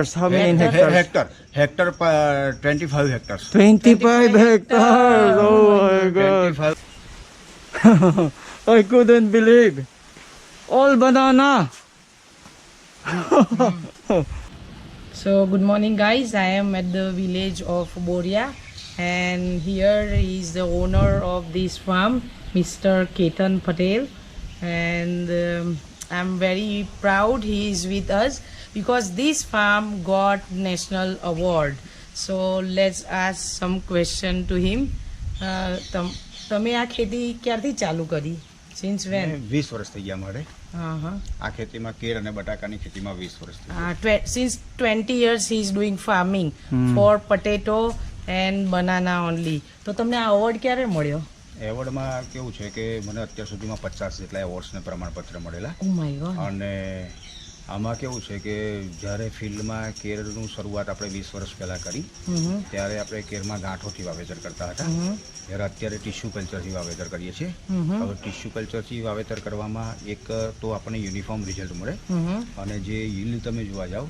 How many hectares? Hectare 25 hectares. 25 hectares. Oh my God. 25. I couldn't believe. All banana. So good morning guys, I am at the village of Boria and here is the owner of this farm, Mr. Ketan Patel, and I'm very proud he is with us because this farm got national award. So let's ask some question to him. તમે આ ખેતી ક્યારથી ચાલુ કરી? Since when? 20 વર્ષ થઈ ગયા મારે Uh-huh. આ ખેતીમાં કેર અને બટાકાની ખેતીમાં 20 વર્ષ થઈ ગયા. Since 20 years he is doing farming for potato and banana only. તો તમને આ અવોર્ડ ક્યારે મળ્યો? એવોર્ડમાં કેવું છે કે મને અત્યાર સુધીમાં 50 જેટલા એવોર્ડ્સને પ્રમાણપત્ર મળેલા. Oh my God. અને આમાં કેવું છે કે જ્યારે ફિલ્ડમાં કેરનું શરૂઆત આપણે 20 વર્ષ પહેલાં કરી ત્યારે આપણે કેરમાં ગાંઠોથી વાવેતર કરતા હતા, જ્યારે અત્યારે ટિશ્યુ કલ્ચરથી વાવેતર કરીએ છીએ. હવે ટિશ્યુ કલ્ચરથી વાવેતર કરવામાં એક તો આપણને યુનિફોર્મ રિઝલ્ટ મળે અને જે yield તમે જોવા જાઓ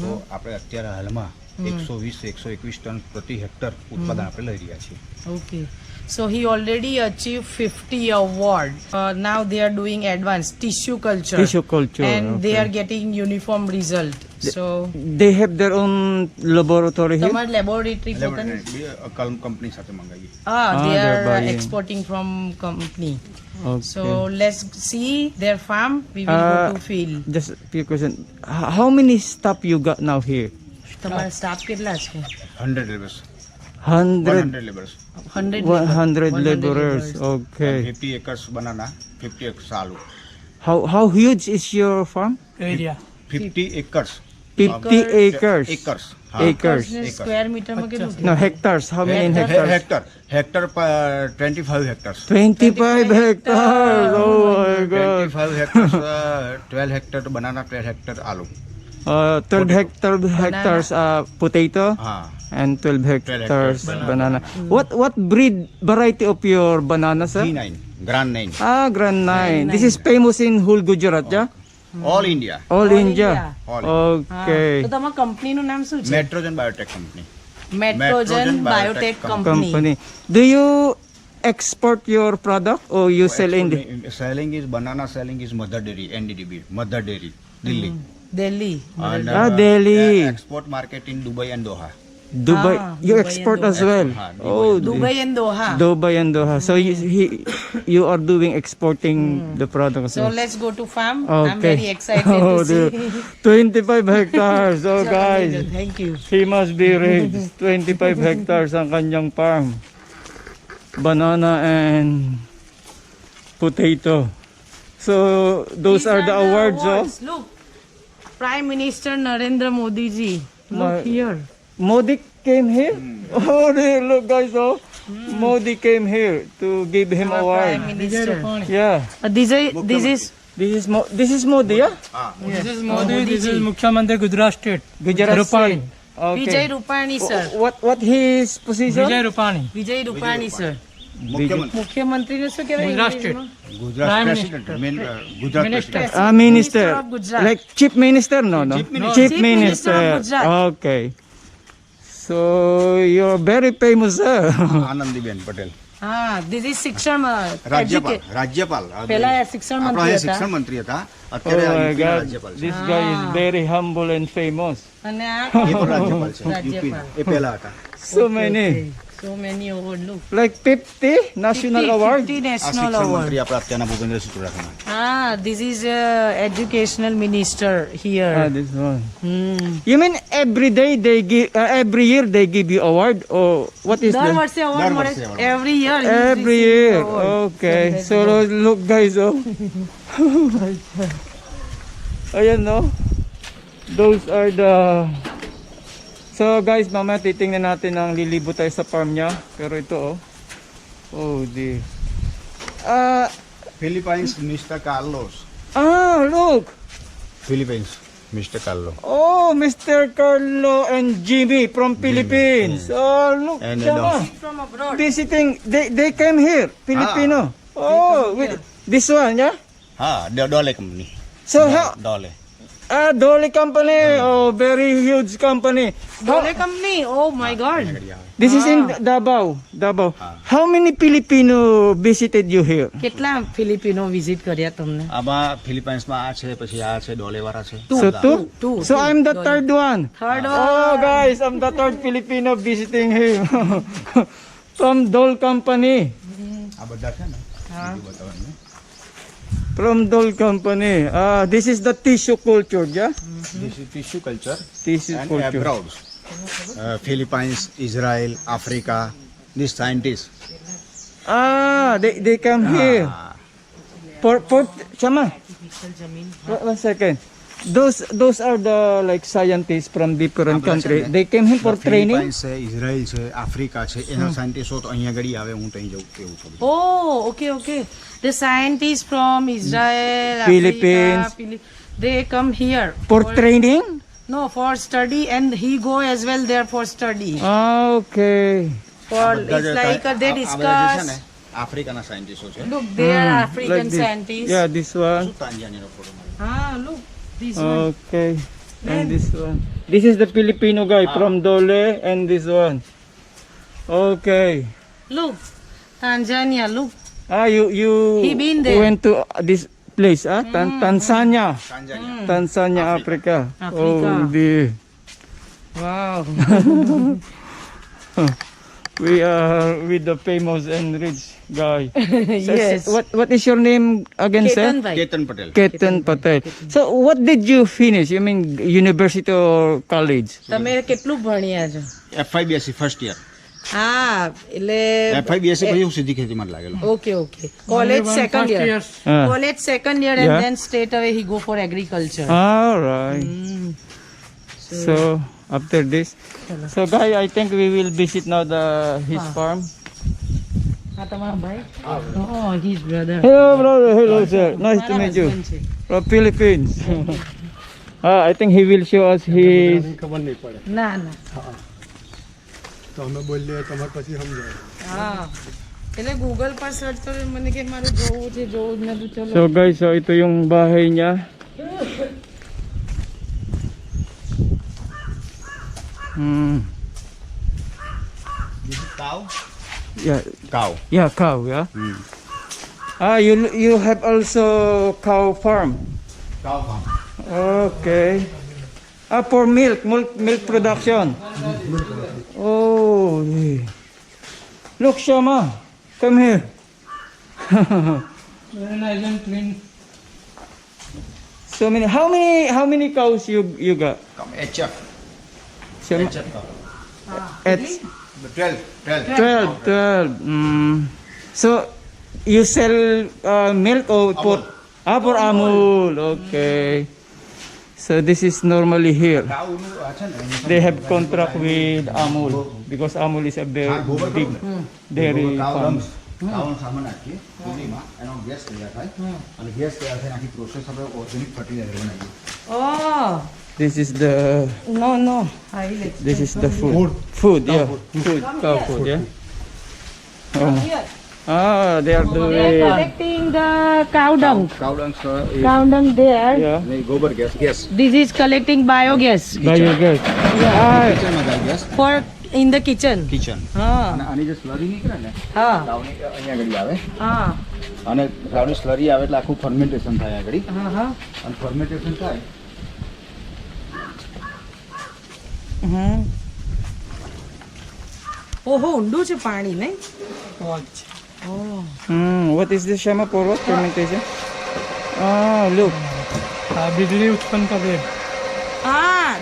તો આપણે અત્યારે હાલમાં 120-121 ટન પ્રતિ હેક્ટર ઉત્પાદન આપણે લઈ રહ્યા છીએ. Okay. So he already achieved 50 award. Now they are doing advanced tissue culture. Tissue culture. And they okay. are getting uniform result. So They have their own laboratory here? તમાર laboratory પોતાની? કલમ કંપની સાથે મંગાવીએ. They they're are buying. exporting from company. Okay. So let's see their farm. We will go to field. Just a few questions. How many staff you got now here? તમારા સ્ટાફ કેટલા છે? 100 laborers. 100 100 laborers. 100 laborers. Okay. 50 acres banana, 50 acres aloo. How huge is your farm? area. 50 acres. 50 acres. Acres. Acres. Square મીટરમાં કેટલું? No, hectares. How many hectares? Hectare 25 hectares. 25 hectares. Oh my God. 25 hectares, 12 hectare banana, 12 hectare aloo. 12 hectares potato and 12 hectares banana. What breed variety of your banana, sir? G9, Grand 9. Grand 9. This is famous in whole Gujarat, yeah? All India. All India. All Okay. તો તમારા કંપનીનું નામ શું છે? Metrogen Biotech Company. Metrogen Biotech Company. Company. Do you export your product or you sell in the Selling is banana, selling is Mother Dairy, NDDB, Mother Dairy, Delhi. Delhi. And Delhi. export market in Dubai and Doha. Dubai? You Dubai export and as well? Dubai. Oh, Dubai and Doha. Dubai and Doha. So you are doing exporting the product as So well. let's go to farm. I'm Okay. very excited to dear. see. 25 hectares. Oh guys, Thank you. he must be rich. 25 hectares ang kanyang farm. Banana and potato. So those are the awards, oh. Look, Prime Minister Narendra Modi ji. Look My- here. Modi came here. Oh, dear, look guys, oh. Modi came here to give him Our award. Prime Minister. Yeah. This is This is Modi, yeah? This is Modi. This is Mukhyamantri Gujarat State. Gujarat Rupani. State. Okay. Vijay Rupani sir. What his position? Vijay Rupani. Vijay Rupani sir. મુખ્યમંત્રી મુખ્યમંત્રી ને શું કહેવાય Gujarat ઇંગ્લિશમાં? Gujarat Prime president Gujarat Minister. President Minister. of Gujarat. Like chief minister? No. Chief Minister. Chief Chief Minister of minister. Gujarat. Okay. So you're very famous, sir. Anandiben Patel. હા, this is શિક્ષણ રાજ્યપાલ પહેલા શિક્ષણ આપણા મંત્રી અહીંયા હતા શિક્ષણ મંત્રી હતા, Oh અત્યારે આ my UP ના God. રાજ્યપાલ છે. This guy is very humble and famous. અને આ એ પણ રાજ્યપાલ છે, UP ના. એ પહેલા હતા. So many. so many award look. Like 50 national awards. 50 આ national શિક્ષણ award. મંત્રી આપણા અત્યારના ભૂપેન્દ્રસિંહ Chudasama. This is educational minister here. This one. Hmm. You mean every day they give, every year they give you award, or what is દર that? વર્ષે award દર મળે વર્ષે છે. award. Every year. he is Every receiving year. award. Okay. let's So go. look guys, oh. Ayan, no? Those are the... So guys, mamaya titingnan natin ang lilibo tayo sa farm niya. Pero ito, oh. Oh, dear. Philippines mister Carlos. Look. Philippines mister Carlo. Oh, Mr. Carlo and Jimmy from Philippines. Oh, look. And Siya From abroad. visiting. They came here, Filipino. Oh, with this one, yeah? હા, ડોલે company. So how Dole. Dolly company. Oh, very huge company. Dole company. Oh my God. આગળ આવે. This is in Davao. Davao. How many Filipino visited you here? કેટલા Filipino visit કર્યા તમને? આમાં ફિલિપાઇન્સમાં આ છે, પછી આ છે, ડોલેવાળા છે. So two? two, So two. I'm the third one. Third Oh guys, I'm the third Filipino visiting him. From Dole company. આ બધા છે ને બીજું બતાવવાનું. From Dole company. This is the tissue culture, yeah? This is tissue culture Tissue and culture. abroad. Philippines, Israel, Africa, these scientists. They come here. For Shama, one second. Those are the like scientists from different country. They came here for training. Philippines છે, ઇઝરાયલ છે, આફ્રિકા છે, એના સાયન્ટિસ્ટો તો અહીંયા ઘડી આવે, હું ત્યાં જઉં કેવું છું. Oh, okay, okay. The scientists from Israel, Philippines. Africa, they come here For training? no for study, and he go as well there for study. Okay. For આ બધા it's જે like આ they બધા જે છે discuss. ને આફ્રિકાના સાયન્ટિસ્ટો છે. Look, they are African Like this. scientists. Yeah, this one. શું તાંજાનિયાનો ફોટો માર્યો. Look, this one. Okay. And this one. This is the Filipino guy from Dole and this one. Okay. Look, Tanzania. Look, You He been there. went to this place, Tanzania. તાંજાનિયા. Tanzania, Africa. Africa. Oh, dear. wow. We are with the famous and rich guy. Yes. What is your name again, sir? Ketan bhai. Ketan Patel. Ketan Patel. So, what did you finish? You mean university or college? તમે કેટલું ભણ્યા છો? FIBSc first year. એટલે FIBSc પછી હું સીધી ખેતીમાં જ લાગેલો. okay, okay. College second First year. year. College second year, and Yeah. then straight away he go for agriculture. All right. So, after this. So, guy, I think we will visit now his farm. તમારા ભાઈ? Oh, his brother. Hello, brother. Hello, sir. Nice to મારા meet you. husband છે. From Philippines. I think he will show us his. ખબર નહીં પડે ના ના. તો અમે બોલીએ તમારે પછી સમજાય. એટલે ગૂગલ પર સર્ચ કર્યું, મને કે મારે જોવું છે, જોવું જ નતું. ચલો. So, guys, so ito yung bahay niya. કાવ. Yeah, કાવ. yeah, cow, yeah. You have also cow farm. કાવ farm. Okay. For milk production. Oh, yeah. Look, Shama, come here. Very nice and clean. So many. How many cows you got? HF. Shama? HF કાવ. It's 12. 12. So you sell milk or for for Amul? Okay. So this is normally here. કાવનું આ છે ને એની They have contract with Amul because Amul is a very big dairy કાવ farm. રમ્સ. કાવનો સામાન નાખીએ ચૂલીમાં, એનો ગેસ તૈયાર થાય અને ગેસ તૈયાર થઈને આખી પ્રોસેસ આપણે ઓર્ગેનિક ફર્ટિલાઇઝર બનાવીએ. Oh, This is the no, no. I will explain. this is the food. Food, yeah. Food, cow food, yeah. Oh. Here. They are They are doing. collecting the cow dung. કાવ ડંગ Cow dung there. Yeah. ગોબર gas. This is collecting biogas Biogas. કિચનમાં જાય gas. for in the kitchen. Kitchen. Ah, અને આની જે સ્લરી નીકળે ને ah, કાવની અહીંયા આગળ આવે ah, અને કાવની સ્લરી આવે એટલે આખું ફર્મેન્ટેશન થાય આગળ uh-huh. અને ફર્મેન્ટેશન થાય ઓહો, ઊંડું છે પાણી, નહીં? What is this, Shama? For what fermentation? Look. बिजली उत्पन्न कर रहे हैं.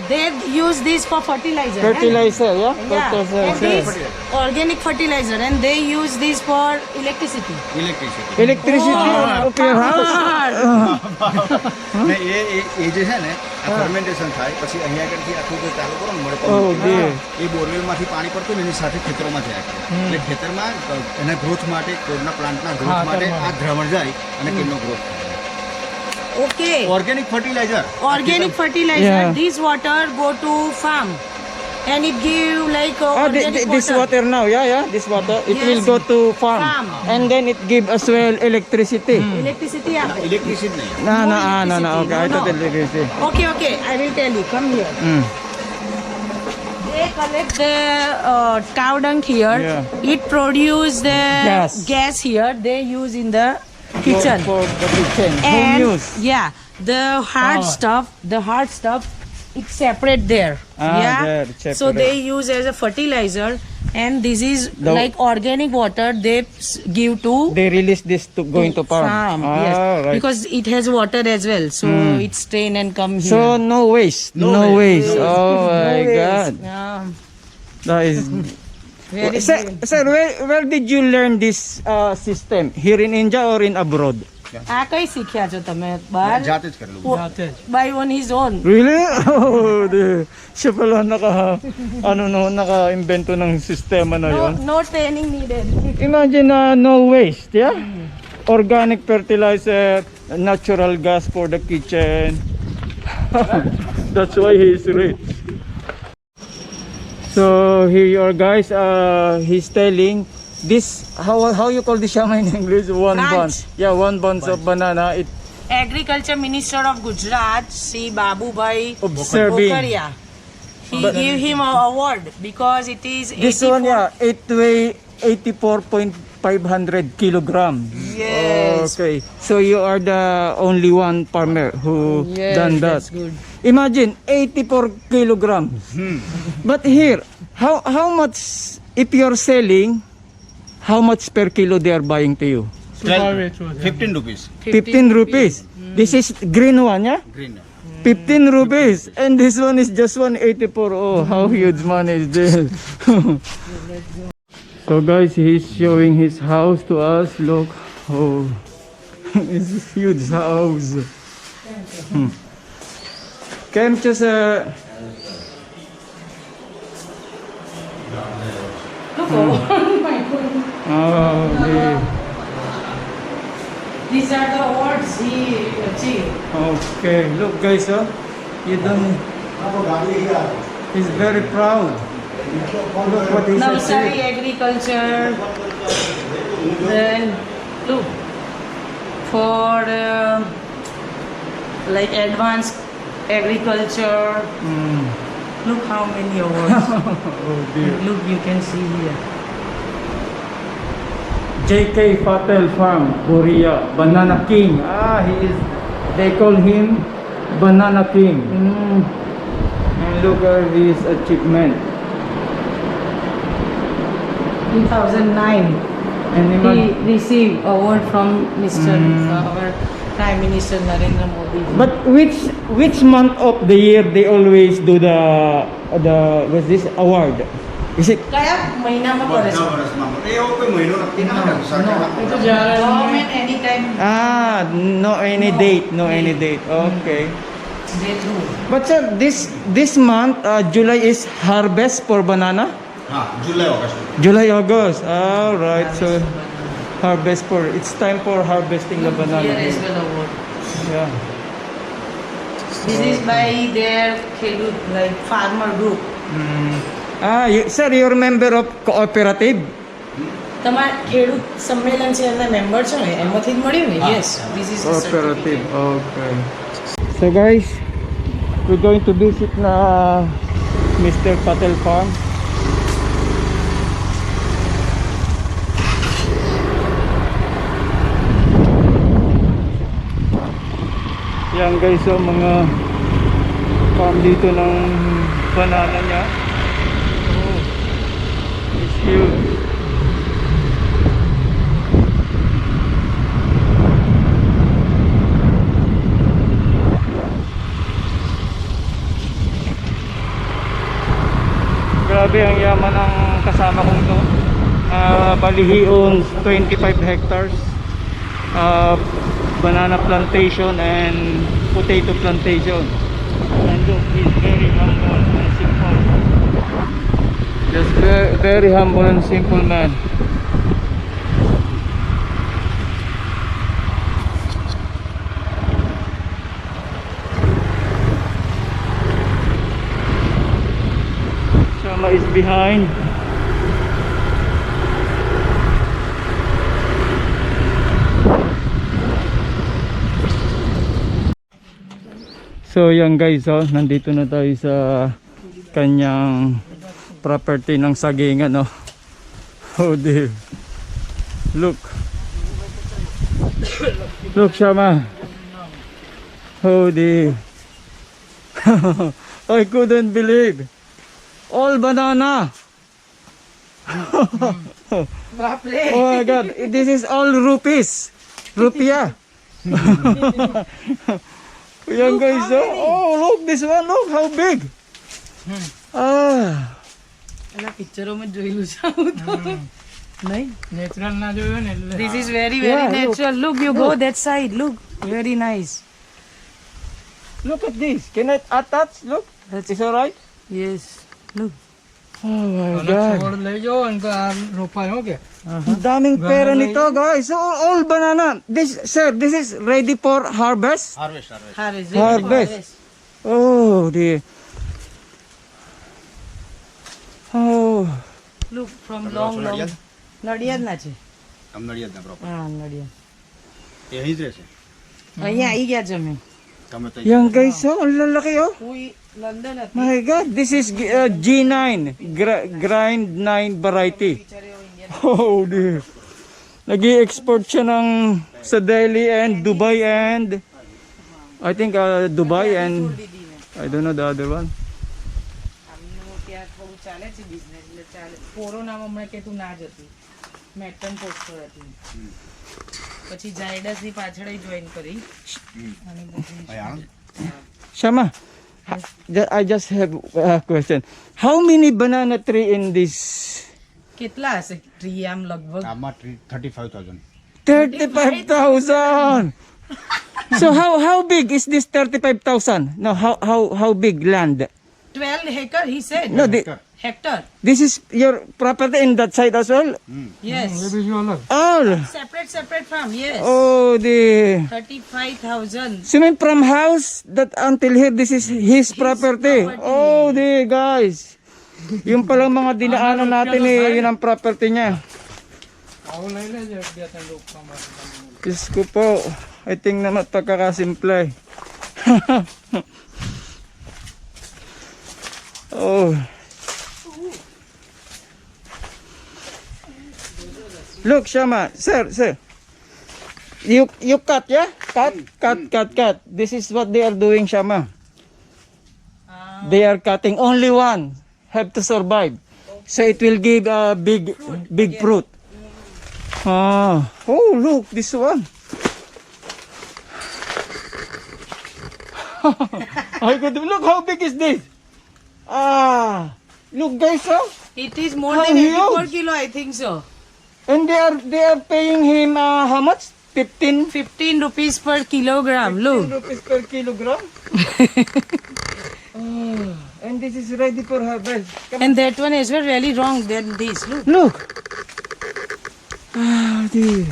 They use this for fertilizer. Fertilizer, yeah? Yeah, and Fertilizer. this organic fertilizer, and they use this for electricity. Electricity Electricity of your house? ને એ જે છે ને આ ફર્મેન્ટેશન થાય પછી અહીંયા આગળથી આખું જે ચાલુ કરો ને Oh, મડકો dear. એ બોરવેલમાંથી પાણી પડતું ને એની સાથે ખેતરોમાં જાય એટલે ખેતરમાં એના ગ્રોથ માટે કોઈના પ્લાન્ટના ગ્રોથ માટે આ દ્રાવણ જાય અને કેમનો ગ્રોથ થાય Okay. Organic fertilizer Organic fertilizer. Yeah. This water go to farm. and it give like organic this water now, this water, it will Yes. go to farm. Farm. And then it give as well electricity. Electricity. Electricity नहीं No, electricity. okay, I thought electricity. Okay, I will tell you. Come here. Mm. They collect the cow dung here. Yeah. It produce the Gas. here. They use in the kitchen. For the kitchen. Home And use. yeah, the hard stuff, it's separate there. Ah, there, So separate. they use as a fertilizer, and this is The- like organic water they give to They release this to going to farm. yes, Right. because it has water as well, so it's strain and come here. So no waste. No waste. Oh my God. Yeah, That is. very Sir, where did you learn this system? Here in India or in abroad? આ કઈ શીખ્યા છો તમે બહાર जाते ज करेलू by on his own. Really? Oh, siya pala naka-invento ng sistema na No, yon. no training needed. Imagine no waste, yeah? Organic fertilizer, natural gas for the kitchen. That's why he's rich. So here you are guys, he's telling this, how you call this shama in English? One Bunch. bunch. Yeah, one bunch of banana. It Agriculture Minister of Gujarat, Sri Babubhai observing. Bokaria. He gave him an award because it is This 84 one, yeah, it weigh 84.500 kilogram. Yes. Okay. So you are the only one farmer who Yes, done that. that's good. Imagine 84 kilograms. But here, how much if you're selling? How much per kilo they are buying to you? 15 rupees 15 rupees. This is green one, yeah? Green 15 rupees. And this one is just 184. Oh, how huge money is this? So guys, he's showing his house to us. Look, oh, it's a huge house. Came just These are the awards he achieved. Okay, look guys, you don't. He's very proud. Look what he's Nursery achieved. agriculture. Then look for like advanced agriculture. Look how many awards. Oh dear. Look, you can see here. J.K. Patel Farm, Korea, Banana King. They call him Banana King. And look at his achievement. 2009, And he imagine, received award from Mr. Our Prime Minister Narendra Modi. but which month of the year they always do the what's this award? Is it કયા મહિનામાં કરે છે? એવો કોઈ મહિનો નક્કી ના કરે સરકાર Government anytime no any date. Okay. they do. But sir, this month July is harvest for banana. હા જુલાઈ August July, August. All right. So harvest for it's time for harvesting the banana. Here as well award. Yeah. This is by their Khedut, like farmer group. Sir, you're a member of cooperative. તમારા ખેડૂત સમ્મેલન છે એમના મેમ્બર છો ને એમાંથી જ મળ્યું ને? Yes, this is the Cooperative. certificate. Okay. So guys, we're going to visit na Mr. Patel Farm. Yan guys, so mga farm dito ng banana niya. Oh, it's huge. Grabe ang yaman ng kasama kong to. Balihion 25 hectares. Banana plantation and potato plantation. And look, he's very humble and simple. Just very humble and simple man. So Shama is behind. So yan guys, oh, nandito na tayo sa kanyang property ng sagingan, oh. Oh dear. Look. Look, Shama. Oh dear. I couldn't believe. All banana. Oh my god, this is all rupees. Rupiah. Yan guys, oh look this one, look how big. Ah, એના પિક્ચરોમાં જોયેલું છે આવું તો. નહીં? નેચરલ ના જોયો ને એટલે This is very, very Yeah, natural. Look, you go that side. Look, very nice. look at this. Can I attach? Look, is alright. Yes. Look. Oh my અને god. છોડ લઈ જાઓ અને તો આ રોપાયો કે Ang daming pera nito guys. All banana. This sir, this is ready for harvest. Harvest. Oh dear. Oh. Look, from long, long. Nadiad ના છે. આમ નડિયાદના proper. હા, નડિયાદ. એ અહીં જ રહેશે. અહીંયા આવી ગયા છે અમે. તમે તો Yan guys, oh, ang lalaki oh. કોઈ લંડન હતી. My god, this is G9, grind 9 variety. Oh dear. Nag-i-export siya ng sa Delhi and Dubai and I think Dubai and I don't know the other one. આમનું ત્યાં થોડું ચાલે છે બિઝનેસ એટલે ચાલે. કોરોનામાં હમણાં કે તું ના જતી. મેટન પોસ્ટર હતી. પછી જાયડસની પાછળ જોઈન કરી. અને પછી અહીં Anand? Shama, I just have a question. How many banana tree in this? કેટલા હશે ટ્રી આમ લગભગ? આમાં 35,000. 35,000. So how big is this 35,000? No, how big land? 12 hectare he said. No, Hectare. this is your property in that side as well. Yes. એ બીજું અલગ All. Separate farm. Yes. Oh dear. 35,000. So mean from house that until here this is his property. Oh dear guys. Yung palang mga dinaanan natin yun ang property niya. આવું લઈ લેજે બે ત્રણ રોપવા માટે. Diyos ko po. I think naman pagkakasimple. Oh. Look, Shama. Sir. You cut, yeah? Cut. This is what they are doing, Shama. They are cutting. Only one have to survive. So it will give a big fruit. Ah. Oh, look, this one. I could look how big is this? Ah. Look guys, oh. It is more How than 84 huge? kilo, I think so. And they are paying him how much? 15 15 rupees per kilogram. Look. rupees per kilogram. Oh, and this is ready for harvest. Come And that one is really wrong than this. Look. Look. Ah, dear.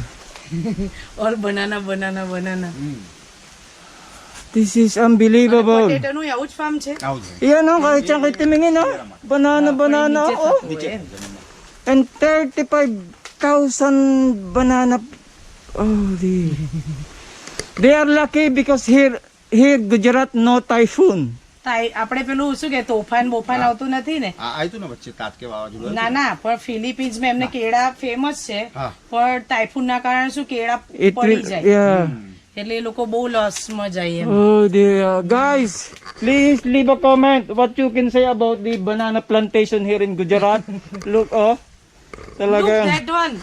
All banana. This is unbelievable. Potato નું એવું જ farm છે? આવું જ. Yan oh, kahit siyang kayo tumingin oh. Banana oh. And 35,000 banana. Oh dear. They are lucky because here Gujarat no typhoon. આપણે પેલું શું કે તોફાન બોફાન આવતું નથી ને? આ આવ્યું ને વચ્ચે તાત્કે વાવાઝોડું ના ના, પણ ફિલિપિન્સમાં એમને કેળા ફેમસ છે, હા. પણ ટાઇફૂનના કારણે શું કેળા It પડી will, જાય, yeah. એટલે એ લોકો બહુ લોસમાં જાય એમ. Oh dear. Guys, please leave a comment what you can say about the banana plantation here in Gujarat. Look, oh. Look Talaga. that one.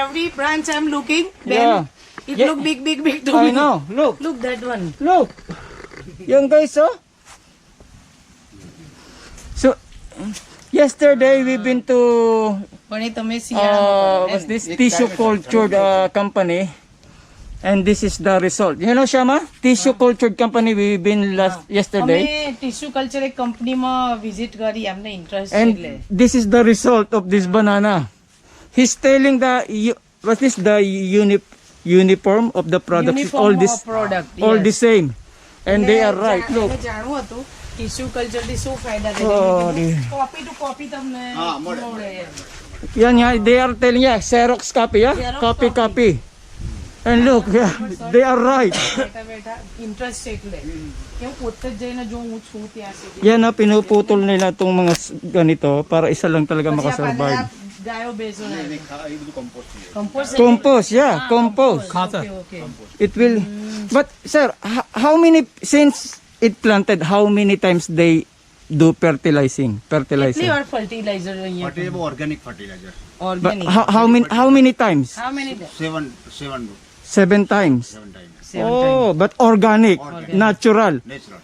Every branch I'm looking, then Yeah. it Yeah. look big to I me. know. Look. Look that one. Look. Young guys, oh. So, yesterday we've been to પણ એ તમે શિયાળામાં what's this tissue cultured company, and this is the result. You know, Shama, tissue cultured company we've been yesterday, અમે tissue culture એક કંપનીમાં વિઝિટ કરી, અમને interest and એટલે this is the result of this banana. He's telling what's this, the uniform of the products is all Uniform this, product, all yes. the same, and they are right. Look. એને જાણવું હતું tissue culture થી શું ફાયદા Oh, થાય copy to copy તમને મળે એમ. Yan nga, they are telling yeah, Xerox copy, yeah? Xerox Copy, copy. copy. And look, yeah, they are right. બેઠા બેઠા ઇન્ટરેસ્ટ એટલે કે હું પોતે જ જઈને જો હું છું ત્યાં સુધી Yan na, pinuputol nila itong mga ganito para isa lang talaga પછી આ makasurvive. ગાયો બેસો ને એ બધું કમ્પોસ્ટ છે. Compost Compost, yeah, compost. Okay okay It will, but sir, how many, since it planted, how many times they do fertilizing? કેટલી વાર ફર્ટિલાઇઝર અહીંયા But એ બહુ organic fertilizer. But organic how many times? How many 7 times. 7 times. Oh, but organic, natural. Natural.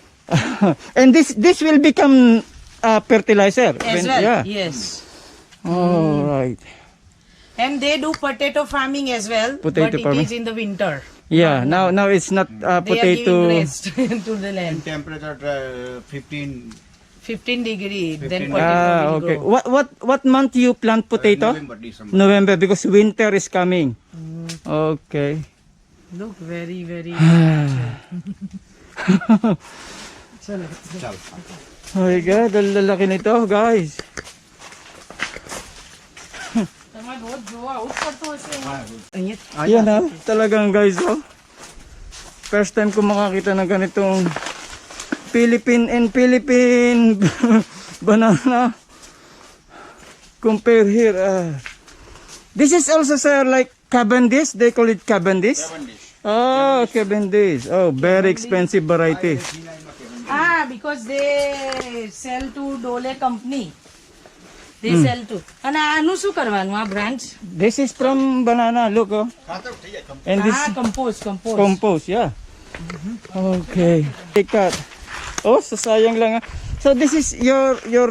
And this will become fertilizer. as well Yeah. yes Oh, right. and they do potato farming as well Potato but farming. it is in the winter Yeah, now it's not they are potato. giving rest to the land And temperature 15 degree then 15. potato Ah, will okay. grow. What month you plant potato? November, December. November, because winter is coming. Okay. look very very ચલો ચાલ. Oh my God, ang lalaki nito, guys. તમારે રોજ જોવા આવું જ પડતું હશે અહીંયા Yan ha, talagang guys, oh. First time ko makakita ng ganitong Philippine banana. Compare here. This is also, sir, like Cavendish. They call it Cavendish. Oh, Cavendish. Oh, very expensive variety. because they sell to Dole company they sell to અને આનું શું કરવાનું આ branch This is from banana. Look, oh. And this compost compost, yeah. Okay. Take that. Oh, sayang lang. So this is your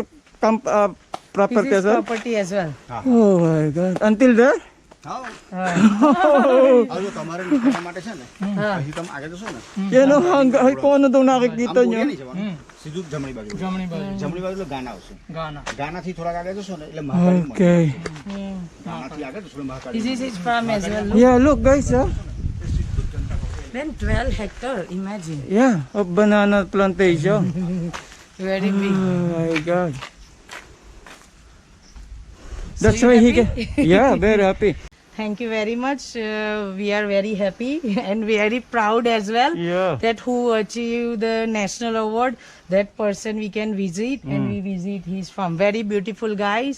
property, this is sir? property as well Oh my God. Until there? હા. હવે જો તમારે નીકળવા માટે છે ને પછી તમે આગળ જશો ને Yan oh, ay kung ano daw nakikita આમ nyo. બોરીયા નહીં જવાનું. સીધું જ જમણી બાજુ જમણી બાજુ જમણી બાજુ એટલે ગાના આવશે ગાના ગાનાથી થોડાક આગળ જશો ને એટલે મહાકાળી મળે. Okay. ગાનાથી આગળ જશો એટલે Mahakali this is his farm as well look. Yeah, look guys, huh? then 12 hectare imagine Yeah, of banana plantation. very big Oh my God. So That's you why he happy? yeah, very happy. thank you very much we are very happy and very proud as well Yeah. that who achieved the national award that person we can visit and we visit his farm very beautiful guys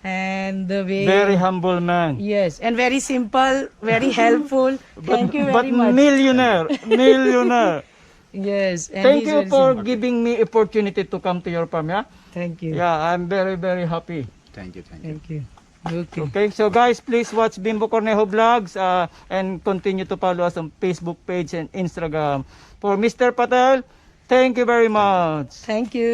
and the way Very humble man. yes and very simple very helpful thank you But very much millionaire. yes and Thank he's you very for simple. giving me opportunity to come to your farm, yeah? thank you Yeah, I'm very, very happy. Thank you thank you okay Okay, so guys, please watch Bimbo Cornejo Vlogs and continue to follow us on Facebook page and Instagram. For Mr. Patel, thank you very much. thank you